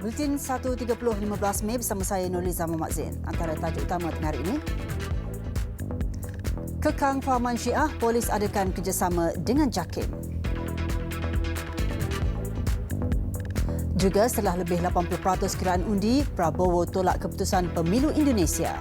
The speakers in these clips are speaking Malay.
Bulletin 1.30 15 Mei bersama saya Nurliza Muhammad Zain. Antara tajuk utama tengah hari ini. Kekang fahaman Syiah, polis adakan kerjasama dengan JAKIM. Juga setelah lebih 80% kiraan undi, Prabowo tolak keputusan pemilu Indonesia.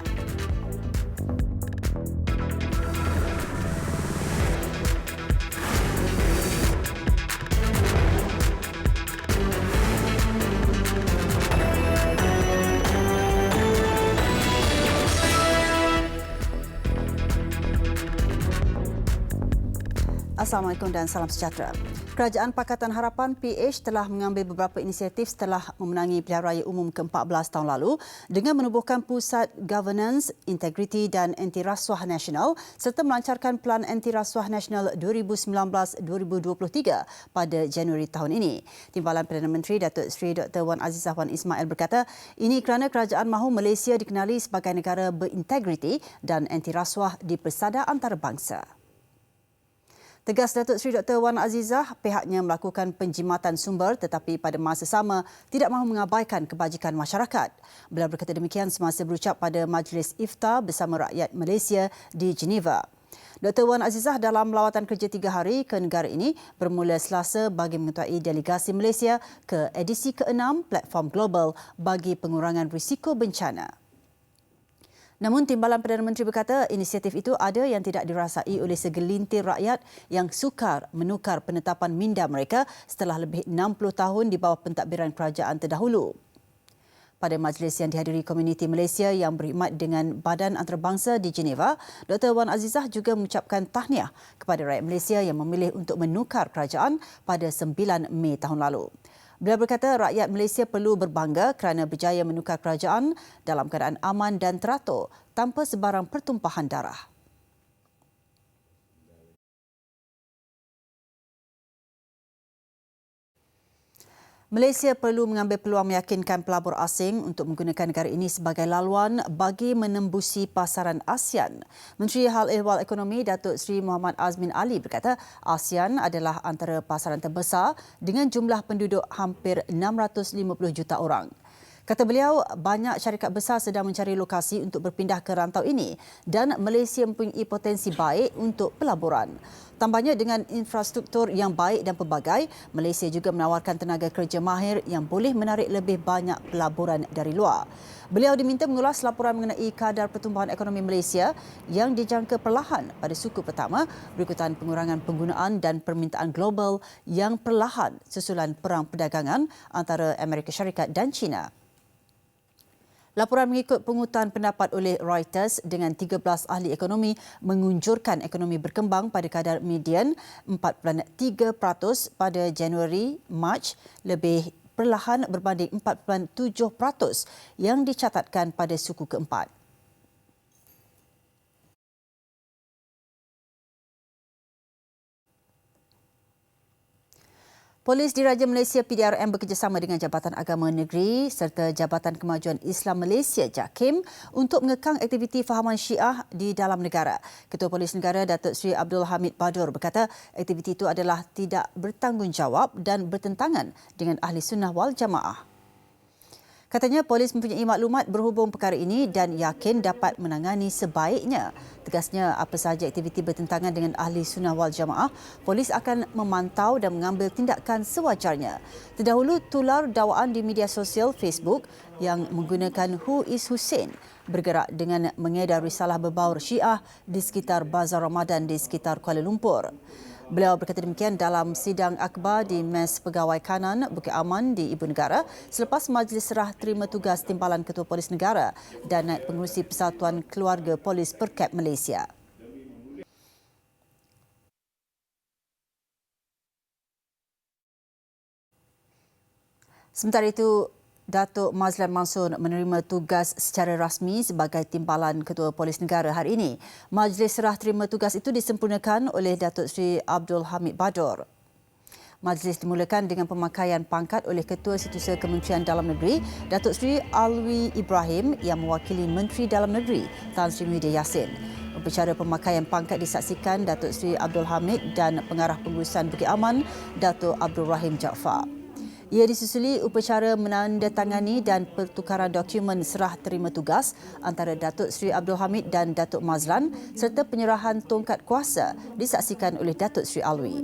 Assalamualaikum dan salam sejahtera. Kerajaan Pakatan Harapan PH telah mengambil beberapa inisiatif setelah memenangi pilihan raya umum ke-14 tahun lalu dengan menubuhkan Pusat Governance, Integriti dan Anti Rasuah Nasional serta melancarkan Pelan Anti Rasuah Nasional 2019-2023 pada Januari tahun ini. Timbalan Perdana Menteri Datuk Seri Dr. Wan Azizah Wan Ismail berkata, ini kerana kerajaan mahu Malaysia dikenali sebagai negara berintegriti dan anti rasuah di persada antarabangsa. Tegas Datuk Seri Dr. Wan Azizah, pihaknya melakukan penjimatan sumber tetapi pada masa sama tidak mahu mengabaikan kebajikan masyarakat. Beliau berkata demikian semasa berucap pada Majlis Iftar bersama rakyat Malaysia di Geneva. Dr. Wan Azizah dalam lawatan kerja 3 hari ke negara ini bermula Selasa bagi mengetuai delegasi Malaysia ke edisi ke-6 Platform Global bagi pengurangan risiko bencana. Namun Timbalan Perdana Menteri berkata inisiatif itu ada yang tidak dirasai oleh segelintir rakyat yang sukar menukar penetapan minda mereka setelah lebih 60 tahun di bawah pentadbiran kerajaan terdahulu. Pada majlis yang dihadiri komuniti Malaysia yang berkhidmat dengan Badan Antarabangsa di Geneva, Dr. Wan Azizah juga mengucapkan tahniah kepada rakyat Malaysia yang memilih untuk menukar kerajaan pada 9 Mei tahun lalu. Beliau berkata rakyat Malaysia perlu berbangga kerana berjaya menukar kerajaan dalam keadaan aman dan teratur tanpa sebarang pertumpahan darah. Malaysia perlu mengambil peluang meyakinkan pelabur asing untuk menggunakan negara ini sebagai laluan bagi menembusi pasaran ASEAN. Menteri Hal Ehwal Ekonomi Datuk Seri Muhammad Azmin Ali berkata ASEAN adalah antara pasaran terbesar dengan jumlah penduduk hampir 650 juta orang. Kata beliau, banyak syarikat besar sedang mencari lokasi untuk berpindah ke rantau ini dan Malaysia mempunyai potensi baik untuk pelaburan. Tambahnya dengan infrastruktur yang baik dan pelbagai, Malaysia juga menawarkan tenaga kerja mahir yang boleh menarik lebih banyak pelaburan dari luar. Beliau diminta mengulas laporan mengenai kadar pertumbuhan ekonomi Malaysia yang dijangka perlahan pada suku pertama berikutan pengurangan penggunaan dan permintaan global yang perlahan susulan perang perdagangan antara Amerika Syarikat dan China. Laporan mengikut pungutan pendapat oleh Reuters dengan 13 ahli ekonomi mengunjurkan ekonomi berkembang pada kadar median 4.3% pada Januari-Mac lebih perlahan berbanding 4.7% yang dicatatkan pada suku keempat. Polis Diraja Malaysia PDRM bekerjasama dengan Jabatan Agama Negeri serta Jabatan Kemajuan Islam Malaysia JAKIM untuk mengekang aktiviti fahaman Syiah di dalam negara. Ketua Polis Negara Datuk Seri Abdul Hamid Badur berkata aktiviti itu adalah tidak bertanggungjawab dan bertentangan dengan Ahli Sunnah wal Jamaah. Katanya polis mempunyai maklumat berhubung perkara ini dan yakin dapat menangani sebaiknya. Tegasnya apa sahaja aktiviti bertentangan dengan Ahli Sunnah wal Jamaah, polis akan memantau dan mengambil tindakan sewajarnya. Terdahulu tular dakwaan di media sosial Facebook yang menggunakan Who is Hussein bergerak dengan mengedar risalah berbaur Syiah di sekitar Bazar Ramadan di sekitar Kuala Lumpur. Beliau berkata demikian dalam sidang akbar di Mes Pegawai Kanan Bukit Aman di Ibu Negara selepas majlis serah terima tugas Timbalan Ketua Polis Negara dan Naib Pengerusi Persatuan Keluarga Polis Perkap Malaysia. Sementara itu, Datuk Mazlan Mansor menerima tugas secara rasmi sebagai Timbalan Ketua Polis Negara hari ini. Majlis serah terima tugas itu disempurnakan oleh Datuk Seri Abdul Hamid Badur. Majlis dimulakan dengan pemakaian pangkat oleh Ketua Setiausaha Kementerian Dalam Negeri, Datuk Seri Alwi Ibrahim yang mewakili Menteri Dalam Negeri, Tan Sri Muhyiddin Yassin. Upacara pemakaian pangkat disaksikan Datuk Seri Abdul Hamid dan Pengarah Pengurusan Bukit Aman, Datuk Abdul Rahim Jaafar. Ia disusuli upacara menandatangani dan pertukaran dokumen serah terima tugas antara Datuk Seri Abdul Hamid dan Datuk Mazlan serta penyerahan tongkat kuasa disaksikan oleh Datuk Seri Alwi.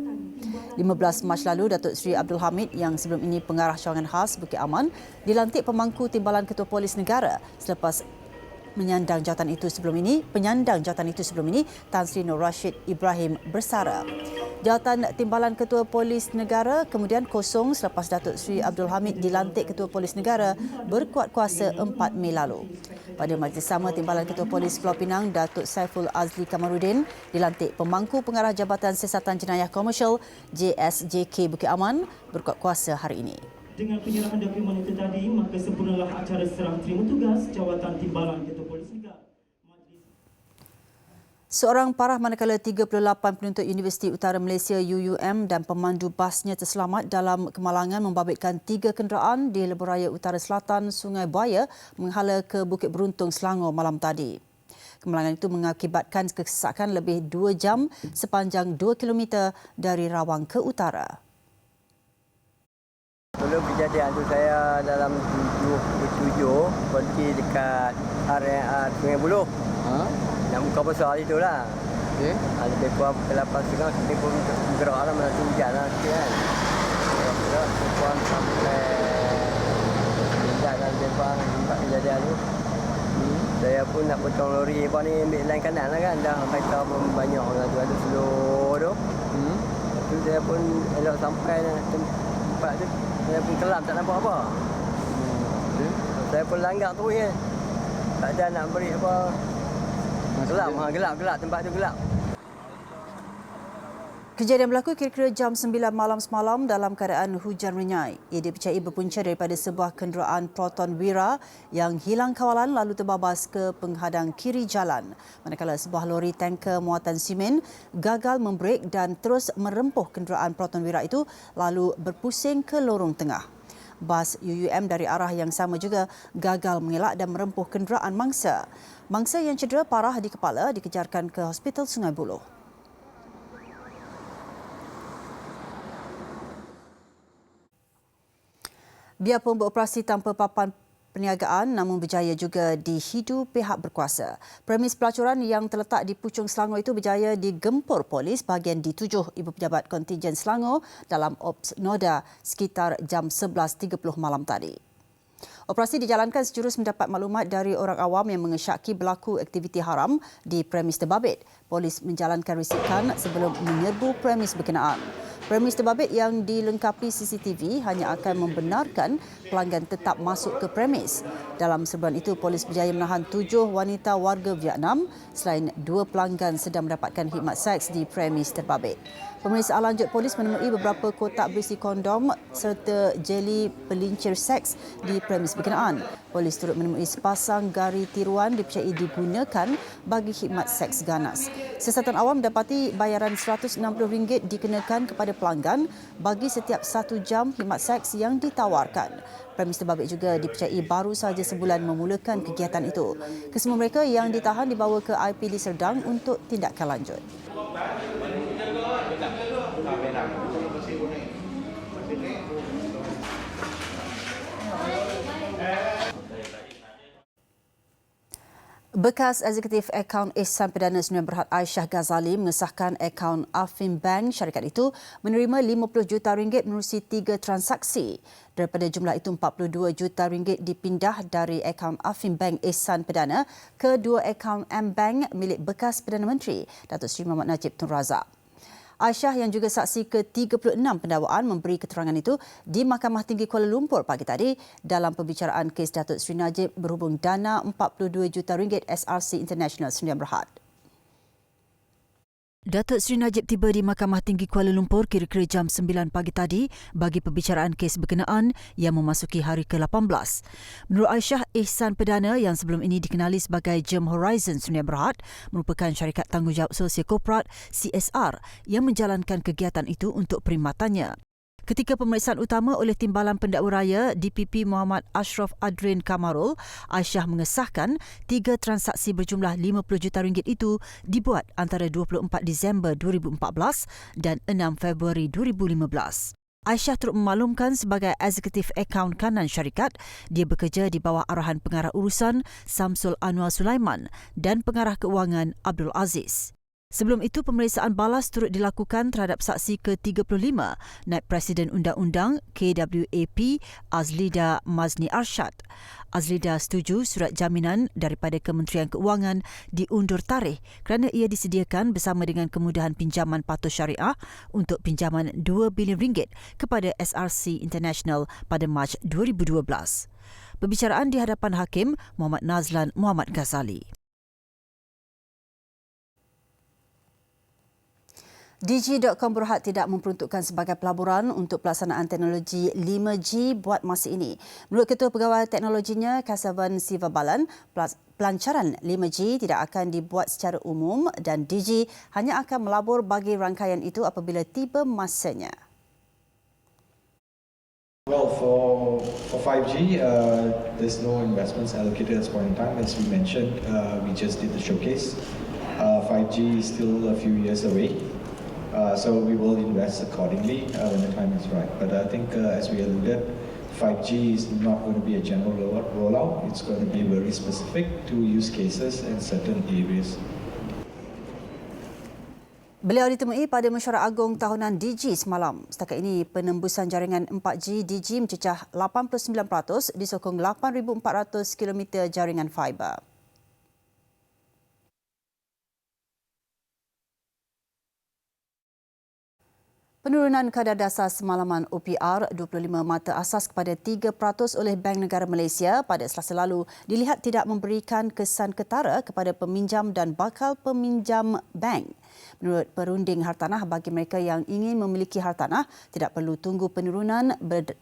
15 Mac lalu, Datuk Seri Abdul Hamid yang sebelum ini pengarah cawangan khas Bukit Aman dilantik pemangku Timbalan Ketua Polis Negara selepas penyandang jawatan itu sebelum ini Tan Sri Nur Rashid Ibrahim bersara. Jawatan Timbalan Ketua Polis Negara kemudian kosong selepas Datuk Seri Abdul Hamid dilantik Ketua Polis Negara berkuat kuasa 4 Mei lalu. Pada majlis sama, Timbalan Ketua Polis Pulau Pinang Datuk Saiful Azli Kamarudin dilantik pemangku pengarah Jabatan Siasatan Jenayah Komersial JSJK Bukit Aman berkuat kuasa hari ini. Dengan penyerahan dokumen itu tadi, maka sempurnalah acara serah terima tugas jawatan Timbalan Ketua Polis Negara. Seorang parah manakala 38 penuntut Universiti Utara Malaysia UUM dan pemandu basnya terselamat dalam kemalangan membabitkan 3 kenderaan di Lebuhraya Utara Selatan Sungai Buaya menghala ke Bukit Beruntung, Selangor malam tadi. Kemalangan itu mengakibatkan kesesakan lebih 2 jam sepanjang 2 km dari Rawang ke utara. Sebelum kejadian itu saya dalam 27 berhenti dekat area Sungai Buloh. Yang muka besar itulah. Okay. Lebih kurang pukul 8.30 kita pun bergerak lah mana hujan lah sikit kan. Bergerak kurang sampai dalam depan tempat kejadian tu. Saya pun nak potong lori depan ni ambil lain kanan lah kan. Dah kereta pun banyak orang tu ada slow tu. Lepas tu saya pun elok sampai tempat tu. Saya pun kelam tak nampak apa. Saya pun langgar terus kan. Tak ada nak beri apa. Gelap tempat tu gelap. Kejadian berlaku kira-kira jam 9 malam semalam dalam keadaan hujan renyai. Ia dipercayai berpunca daripada sebuah kenderaan Proton Wira yang hilang kawalan lalu terbabas ke penghadang kiri jalan. Manakala sebuah lori tanker muatan simen gagal membrek dan terus merempuh kenderaan Proton Wira itu lalu berpusing ke lorong tengah. Bas UUM dari arah yang sama juga gagal mengelak dan merempuh kenderaan mangsa. Mangsa yang cedera parah di kepala dikejarkan ke Hospital Sungai Buloh. Biarpun beroperasi tanpa papan perniagaan namun berjaya juga dihidu pihak berkuasa. Premis pelacuran yang terletak di Puchong Selangor itu berjaya digempur polis bahagian D7 Ibu Pejabat Kontingen Selangor dalam Ops Noda sekitar jam 11.30 malam tadi. Operasi dijalankan sejurus mendapat maklumat dari orang awam yang mengesyaki berlaku aktiviti haram di premis terbabit. Polis menjalankan risikan sebelum menyerbu premis berkenaan. Premis terbabit yang dilengkapi CCTV hanya akan membenarkan pelanggan tetap masuk ke premis. Dalam serbuan itu, polis berjaya menahan 7 wanita warga Vietnam selain 2 pelanggan sedang mendapatkan khidmat seks di premis terbabit. Pemeriksaan lanjut polis menemui beberapa kotak berisi kondom serta jeli pelincir seks di premis berkenaan. Polis turut menemui sepasang gari tiruan dipercayai digunakan bagi khidmat seks ganas. Siasatan awam mendapati bayaran RM160 dikenakan kepada pelanggan bagi setiap 1 jam khidmat seks yang ditawarkan. Premis terbabit juga dipercayai baru sahaja sebulan memulakan kegiatan itu. Kesemua mereka yang ditahan dibawa ke IPD Serdang untuk tindakan lanjut. Bekas Eksekutif Akaun Ihsan Perdana Sdn Bhd Aisyah Ghazali mengesahkan akaun Afim Bank syarikat itu menerima RM50 juta menerusi 3 transaksi. Daripada jumlah itu, RM42 juta dipindah dari akaun Afim Bank Ihsan Perdana ke 2 akaun M-Bank milik bekas Perdana Menteri Datuk Seri Muhammad Najib Tun Razak. Aisyah yang juga saksi ke-36 pendakwaan memberi keterangan itu di Mahkamah Tinggi Kuala Lumpur pagi tadi dalam pembicaraan kes Datuk Seri Najib berhubung dana RM42 juta SRC International Sdn Bhd. Datuk Seri Najib tiba di Mahkamah Tinggi Kuala Lumpur kira-kira jam 9 pagi tadi bagi pembicaraan kes berkenaan yang memasuki hari ke-18. Menurut Aisyah, Ihsan Perdana yang sebelum ini dikenali sebagai Gem Horizon Sdn Bhd merupakan syarikat tanggungjawab sosial korporat CSR yang menjalankan kegiatan itu untuk perkhidmatannya. Ketika pemeriksaan utama oleh Timbalan Pendakwa Raya DPP Muhammad Ashraf Adrin Kamarul, Aisyah mengesahkan 3 transaksi berjumlah RM50 juta itu dibuat antara 24 Disember 2014 dan 6 Februari 2015. Aisyah turut memaklumkan sebagai Eksekutif Akaun Kanan syarikat, dia bekerja di bawah arahan Pengarah Urusan Samsul Anwar Sulaiman dan Pengarah Keuangan Abdul Aziz. Sebelum itu, pemeriksaan balas turut dilakukan terhadap saksi ke-35, Naib Presiden Undang-Undang KWAP Azlida Mazni Arsyad. Azlida setuju surat jaminan daripada Kementerian Keuangan diundur tarikh kerana ia disediakan bersama dengan kemudahan pinjaman patuh syariah untuk pinjaman RM2 bilion kepada SRC International pada Mac 2012. Perbicaraan di hadapan Hakim Muhammad Nazlan Muhammad Ghazali. Digi.com Berhad tidak memperuntukkan sebagai pelaburan untuk pelaksanaan teknologi 5G buat masa ini. Menurut Ketua Pegawai Teknologinya, Kesavan Sivabalan, pelancaran 5G tidak akan dibuat secara umum dan Digi hanya akan melabur bagi rangkaian itu apabila tiba masanya. Well, for 5G, there's no investments allocated at this point in time. As we mentioned, we just did the showcase. 5G is still a few years away. So we will invest accordingly when the time is right. But I think as we alluded, 5G is not going to be a general rollout. It's going to be very specific to use cases in certain areas. Beliau ditemui pada Mesyuarat Agung Tahunan Digi semalam. Setakat ini, penembusan jaringan 4G Digi mencecah 89% disokong 8,400 km jaringan fiber. Penurunan kadar dasar semalaman OPR 25 mata asas kepada 3% oleh Bank Negara Malaysia pada Selasa lalu dilihat tidak memberikan kesan ketara kepada peminjam dan bakal peminjam bank. Menurut perunding hartanah, bagi mereka yang ingin memiliki hartanah, tidak perlu tunggu penurunan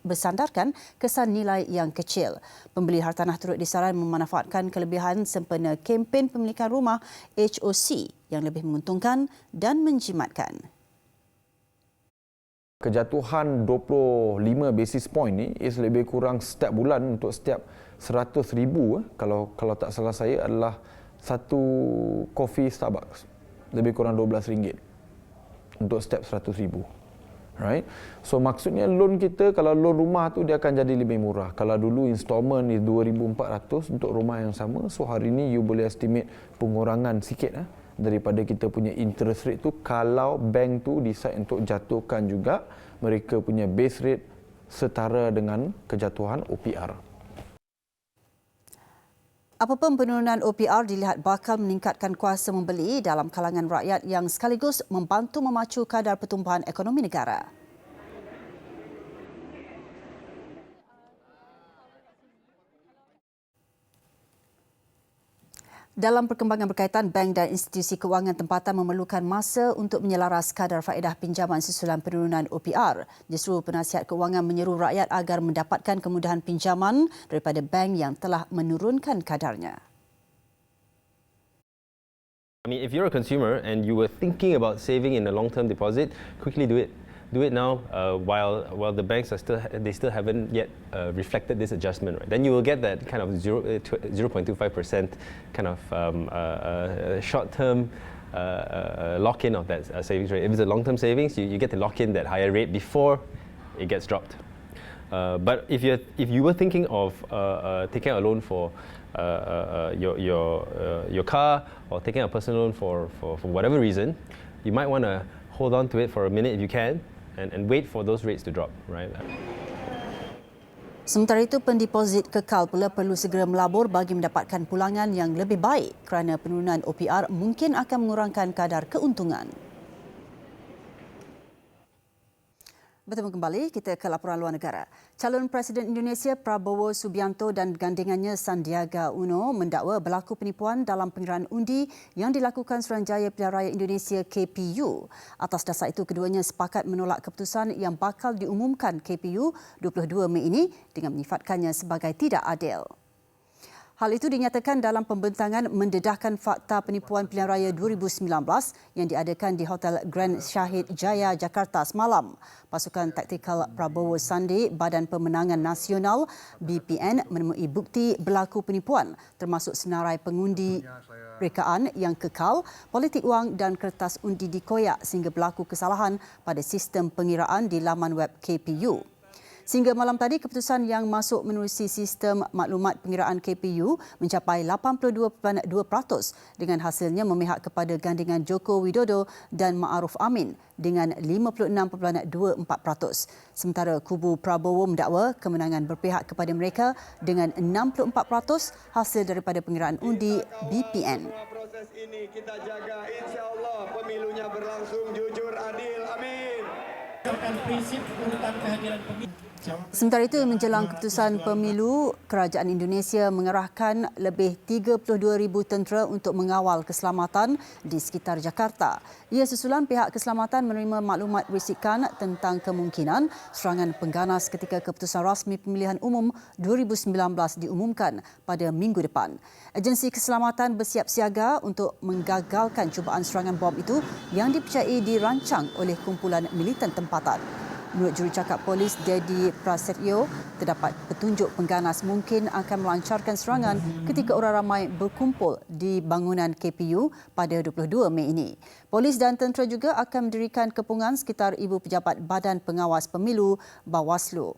bersandarkan kesan nilai yang kecil. Pembeli hartanah turut disaran memanfaatkan kelebihan sempena kempen pemilikan rumah HOC yang lebih menguntungkan dan menjimatkan. Kejatuhan 25 basis point ni is lebih kurang setiap bulan untuk setiap 100,000 kalau tak salah saya adalah satu kopi Starbucks lebih kurang RM12 untuk setiap 100,000. Right? So maksudnya loan kita, kalau loan rumah tu dia akan jadi lebih murah. Kalau dulu installment is 2,400 untuk rumah yang sama, so hari ni you boleh estimate pengurangan sikit daripada kita punya interest rate tu kalau bank tu decide untuk jatuhkan juga mereka punya base rate setara dengan kejatuhan OPR. Apapun penurunan OPR dilihat bakal meningkatkan kuasa membeli dalam kalangan rakyat yang sekaligus membantu memacu kadar pertumbuhan ekonomi negara. Dalam perkembangan berkaitan, bank dan institusi kewangan tempatan memerlukan masa untuk menyelaras kadar faedah pinjaman susulan penurunan OPR. Justru penasihat kewangan menyeru rakyat agar mendapatkan kemudahan pinjaman daripada bank yang telah menurunkan kadarnya. I mean, if you're a consumer and you were thinking about saving in a long-term deposit, quickly do it. Do it now while the banks are still haven't yet reflected this adjustment. Right? Then you will get that kind of 0.25% kind of short-term lock-in of that savings rate. If it's a long-term savings, you get to lock in that higher rate before it gets dropped. But if you were thinking of taking a loan for your car or taking a personal loan for whatever reason, you might want to hold on to it for a minute if you can. And wait for those rates to drop, right? Sementara itu, pendeposit kekal pula perlu segera melabur bagi mendapatkan pulangan yang lebih baik kerana penurunan OPR mungkin akan mengurangkan kadar keuntungan. Bertemu kembali, kita ke laporan luar negara. Calon Presiden Indonesia Prabowo Subianto dan gandingannya Sandiaga Uno mendakwa berlaku penipuan dalam pengiraan undi yang dilakukan Suruhanjaya Pilihan Raya Indonesia KPU. Atas dasar itu, keduanya sepakat menolak keputusan yang bakal diumumkan KPU 22 Mei ini dengan menyifatkannya sebagai tidak adil. Hal itu dinyatakan dalam pembentangan mendedahkan fakta penipuan pilihan raya 2019 yang diadakan di Hotel Grand Shahid Jaya, Jakarta semalam. Pasukan taktikal Prabowo Sandi, Badan Pemenangan Nasional BPN menemui bukti berlaku penipuan termasuk senarai pengundi rekaan yang kekal, politik wang dan kertas undi dikoyak sehingga berlaku kesalahan pada sistem pengiraan di laman web KPU. Sehingga malam tadi, keputusan yang masuk menerusi sistem maklumat pengiraan KPU mencapai 82.2% dengan hasilnya memihak kepada gandingan Joko Widodo dan Ma'ruf Amin dengan 56.24%. Sementara kubu Prabowo mendakwa kemenangan berpihak kepada mereka dengan 64% hasil daripada pengiraan undi BPN. Proses ini kita jaga, insya-Allah pemilunya berlangsung jujur, adil. Amin. Prinsip urutan kehadiran pemilu. Sementara itu, menjelang keputusan pemilu, kerajaan Indonesia mengerahkan lebih 32,000 tentera untuk mengawal keselamatan di sekitar Jakarta. Ia susulan pihak keselamatan menerima maklumat risikan tentang kemungkinan serangan pengganas ketika keputusan rasmi pemilihan umum 2019 diumumkan pada minggu depan. Agensi keselamatan bersiap siaga untuk menggagalkan cubaan serangan bom itu yang dipercayai dirancang oleh kumpulan militan tempatan. Menurut jurucakap polis Dedi Prasetyo, terdapat petunjuk pengganas mungkin akan melancarkan serangan ketika orang ramai berkumpul di bangunan KPU pada 22 Mei ini. Polis dan tentera juga akan mendirikan kepungan sekitar ibu pejabat Badan Pengawas Pemilu Bawaslu.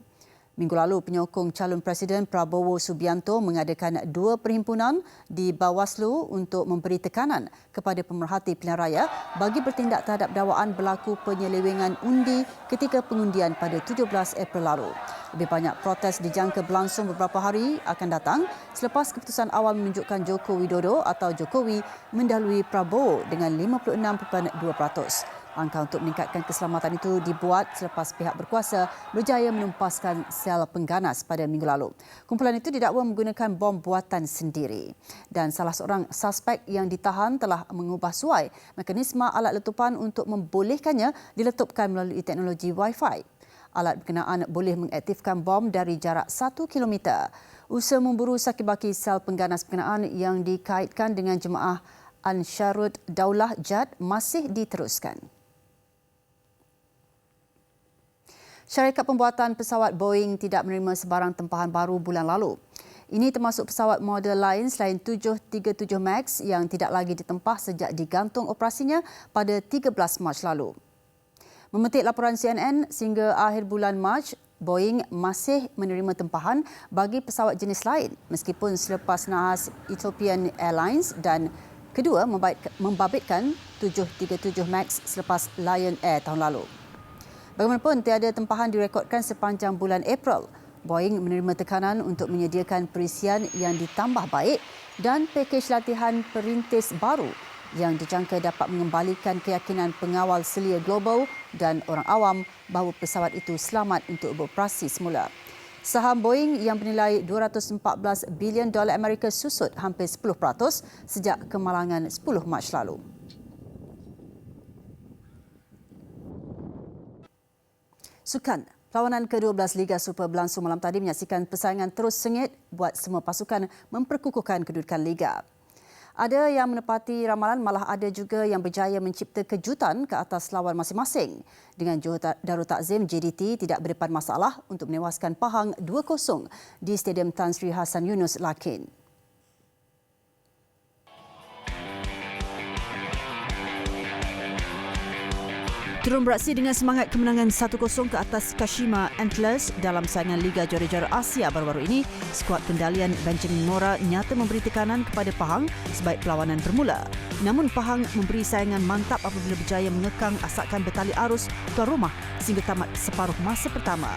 Minggu lalu, penyokong calon Presiden Prabowo Subianto mengadakan 2 perhimpunan di Bawaslu untuk memberi tekanan kepada pemerhati pilihan raya bagi bertindak terhadap dakwaan berlaku penyelewengan undi ketika pengundian pada 17 April lalu. Lebih banyak protes dijangka berlangsung beberapa hari akan datang selepas keputusan awal menunjukkan Joko Widodo atau Jokowi mendahului Prabowo dengan 56.2%. Langkah untuk meningkatkan keselamatan itu dibuat selepas pihak berkuasa berjaya menumpaskan sel pengganas pada minggu lalu. Kumpulan itu didakwa menggunakan bom buatan sendiri. Dan salah seorang suspek yang ditahan telah mengubah suai mekanisme alat letupan untuk membolehkannya diletupkan melalui teknologi Wi-Fi. Alat berkenaan boleh mengaktifkan bom dari jarak 1 km. Usaha memburu sakit-baki sel pengganas berkenaan yang dikaitkan dengan jemaah Ansharut Daulah Jad masih diteruskan. Syarikat pembuatan pesawat Boeing tidak menerima sebarang tempahan baru bulan lalu. Ini termasuk pesawat model lain selain 737 MAX yang tidak lagi ditempah sejak digantung operasinya pada 13 Mac lalu. Memetik laporan CNN, sehingga akhir bulan Mac, Boeing masih menerima tempahan bagi pesawat jenis lain meskipun selepas nahas Ethiopian Airlines dan kedua membabitkan 737 MAX selepas Lion Air tahun lalu. Bagaimanapun, tiada tempahan direkodkan sepanjang bulan April. Boeing menerima tekanan untuk menyediakan perisian yang ditambah baik dan pakej latihan perintis baru yang dijangka dapat mengembalikan keyakinan pengawal selia global dan orang awam bahawa pesawat itu selamat untuk beroperasi semula. Saham Boeing yang bernilai $214 bilion Amerika susut hampir 10% sejak kemalangan 10 Mac lalu. Sukan, perlawanan ke-12 Liga Super berlangsung malam tadi menyaksikan persaingan terus sengit buat semua pasukan memperkukuhkan kedudukan Liga. Ada yang menepati ramalan, malah ada juga yang berjaya mencipta kejutan ke atas lawan masing-masing. Dengan Darul Takzim, JDT tidak berdepan masalah untuk menewaskan Pahang 2-0 di Stadium Tan Sri Hasan Yunus Lakin. Turun beraksi dengan semangat kemenangan 1-0 ke atas Kashima Antlers dalam saingan Liga Juara-Juara Asia baru-baru ini, skuad kendalian Benjamin Mora nyata memberi tekanan kepada Pahang sebaik perlawanan bermula. Namun Pahang memberi saingan mantap apabila berjaya mengekang asakan bertali arus tuan rumah sehingga tamat separuh masa pertama.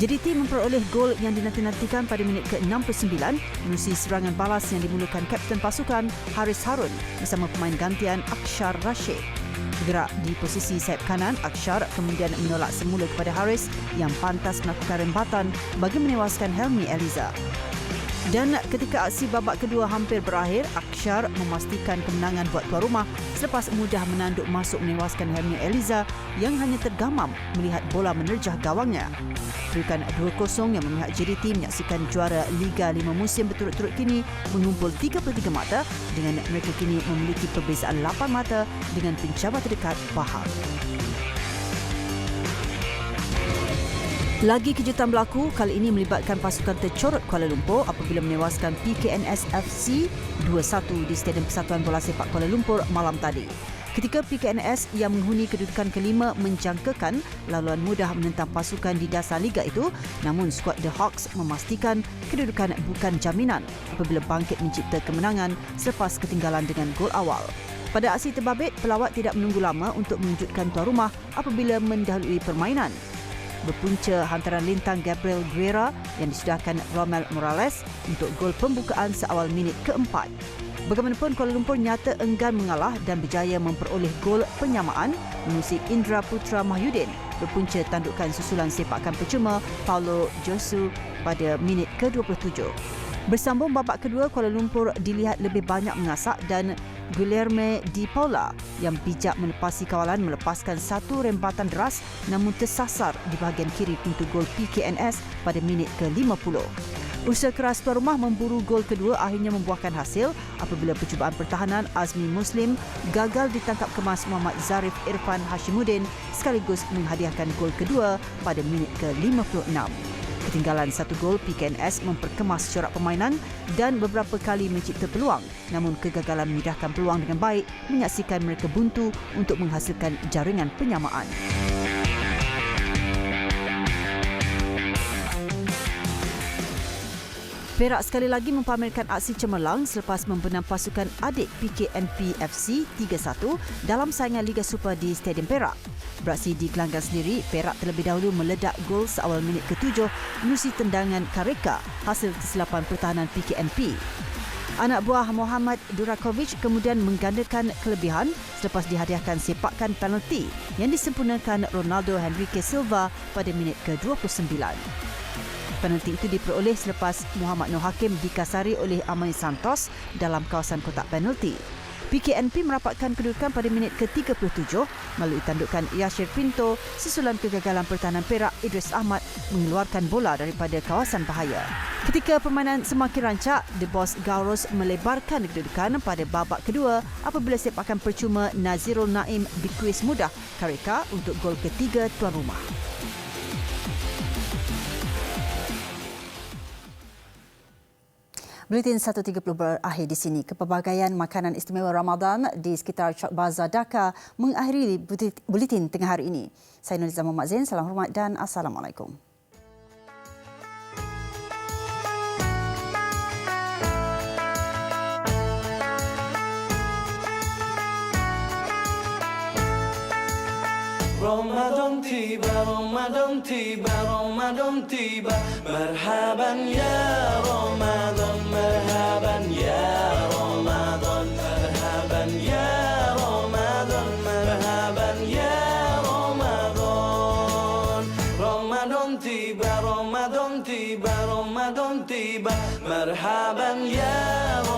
JDT memperoleh gol yang dinanti-nantikan pada minit ke-69 menerusi serangan balas yang dimulakan kapten pasukan Haris Harun bersama pemain gantian Akshar Rashid. Bergerak di posisi sayap kanan, Akshar kemudian menolak semula kepada Haris yang pantas melakukan rembatan bagi menewaskan Helmi Eliza. Dan ketika aksi babak kedua hampir berakhir, Akshar memastikan kemenangan buat tuan rumah selepas mudah menanduk masuk menewaskan Hermia Eliza yang hanya tergamam melihat bola menerjah gawangnya. Kedudukan 2-0 yang memihak JDT menyaksikan juara Liga 5 musim berturut-turut kini mengumpul 33 mata dengan mereka kini memiliki perbezaan 8 mata dengan pencabar terdekat Pahang. Lagi kejutan berlaku, kali ini melibatkan pasukan tercorot Kuala Lumpur apabila menewaskan PKNS FC 2-1 di Stadium Persatuan Bola Sepak Kuala Lumpur malam tadi. Ketika PKNS yang menghuni kedudukan kelima menjangkakan laluan mudah menentang pasukan di dasar liga itu, namun skuad The Hawks memastikan kedudukan bukan jaminan apabila bangkit mencipta kemenangan selepas ketinggalan dengan gol awal. Pada aksi terbabit, pelawat tidak menunggu lama untuk mengejutkan tuan rumah apabila mendahului permainan. Berpunca hantaran lintang Gabriel Guerra yang disudahkan Romel Morales untuk gol pembukaan seawal minit keempat. Bagaimanapun, Kuala Lumpur nyata enggan mengalah dan berjaya memperoleh gol penyamaan menerusi Indra Putra Mahyudin berpunca tandukan susulan sepakan percuma Paulo Josu pada minit ke-27. Bersambung babak kedua, Kuala Lumpur dilihat lebih banyak mengasak dan Guilherme Di Paula yang bijak melepasi kawalan melepaskan satu rembatan deras namun tersasar di bahagian kiri pintu gol PKNS pada minit ke-50. Usaha keras tuan rumah memburu gol kedua akhirnya membuahkan hasil apabila percubaan pertahanan Azmi Muslim gagal ditangkap kemas Muhammad Zarif Irfan Hashimuddin sekaligus menghadiahkan gol kedua pada minit ke-56. Ketinggalan satu gol, PKNS memperkemas corak permainan dan beberapa kali mencipta peluang. Namun kegagalan memindahkan peluang dengan baik menyaksikan mereka buntu untuk menghasilkan jaringan penyamaan. Perak sekali lagi mempamerkan aksi cemerlang selepas membenam pasukan adik PKNP FC 3-1 dalam saingan Liga Super di Stadium Perak. Beraksi di gelanggang sendiri, Perak terlebih dahulu meledak gol seawal minit ke-7 menerusi tendangan Kareka hasil kesilapan pertahanan PKNP. Anak buah Muhammad Durakovic kemudian menggandakan kelebihan selepas dihadiahkan sepakan penalti yang disempurnakan Ronaldo Henrique Silva pada minit ke-29. Penalti itu diperoleh selepas Muhammad Nur Hakim dikasari oleh Amani Santos dalam kawasan kotak penalti. PKNP merapatkan kedudukan pada minit ke-37 melalui tandukan Yashir Pinto susulan kegagalan pertahanan Perak Idris Ahmad mengeluarkan bola daripada kawasan bahaya. Ketika permainan semakin rancak, The Boss Gauros melebarkan kedudukan pada babak kedua apabila sepakan percuma Nazirul Naim dikuis mudah Kareka untuk gol ketiga tuan rumah. Buletin 1.30 berakhir di sini. Kepelbagaian makanan istimewa Ramadan di sekitar Chok Bazaar Dhaka mengakhiri buletin tengah hari ini. Saya Nurliza Muhammad Zain, salam hormat dan Assalamualaikum. Ramadan tiba, Ramadan tiba, Ramadan tiba. Marhaban ya Ramadan, marhaban ya Ramadan, marhaban ya Ramadan, marhaban ya Ramadan. Ramadan tiba, Ramadan tiba, Ramadan tiba. Marhaban ya Ramadan.